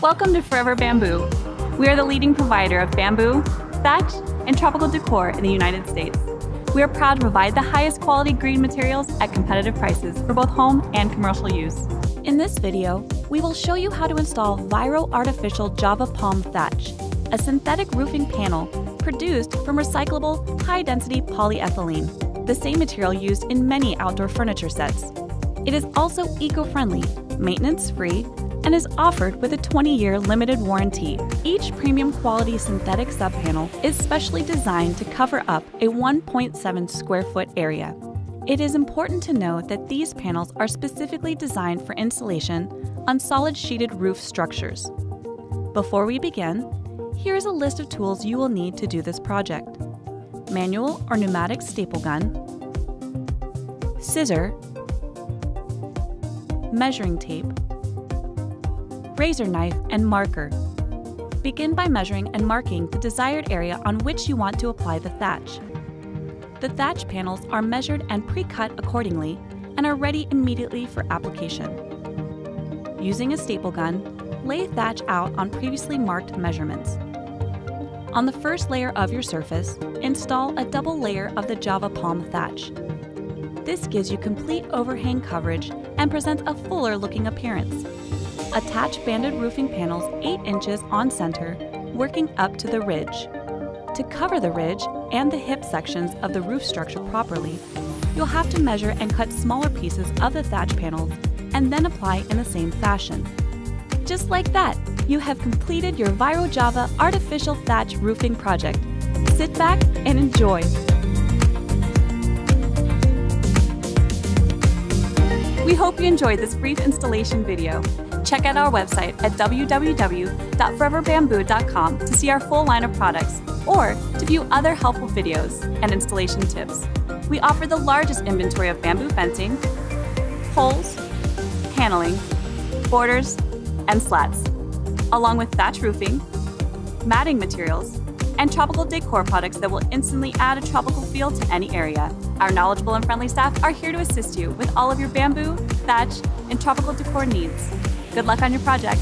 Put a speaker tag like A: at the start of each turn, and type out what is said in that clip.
A: Welcome to Forever Bamboo. We are the leading provider of bamboo, thatch, and tropical decor in the United States. We are proud to provide the highest quality green materials at competitive prices for both home and commercial use. In this video, we will show you how to install Viro Artificial Java Palm Thatch, a synthetic roofing panel produced from recyclable, high-density polyethylene, the same material used in many outdoor furniture sets. It is also eco-friendly, maintenance-free, and is offered with a 20-year limited warranty. Each premium quality synthetic subpanel is specially designed to cover up a 1.7 square foot area. It is important to note that these panels are specifically designed for installation on solid sheeted roof structures. Before we begin, here is a list of tools you will need to do this project: manual or pneumatic staple gun, scissor, measuring tape, razor knife, and marker. Begin by measuring and marking the desired area on which you want to apply the thatch. The thatch panels are measured and pre-cut accordingly and are ready immediately for application. Using a staple gun, lay thatch out on previously marked measurements. On the first layer of your surface, install a double layer of the Java Palm Thatch. This gives you complete overhang coverage and presents a fuller looking appearance. Attach banded roofing panels 8 inches on center, working up to the ridge. To cover the ridge and the hip sections of the roof structure properly, you'll have to measure and cut smaller pieces of the thatch panels and then apply in the same fashion. Just like that, you have completed your Viro Java Artificial Thatch Roofing project. Sit back and enjoy. We hope you enjoyed this brief installation video. Check out our website at www.foreverbamboo.com to see our full line of products or to view other helpful videos and installation tips. We offer the largest inventory of bamboo fencing, poles, paneling, borders, and slats, along with thatch roofing, matting materials, and tropical decor products that will instantly add a tropical feel to any area. Our knowledgeable and friendly staff are here to assist you with all of your bamboo, thatch, and tropical decor needs. Good luck on your project.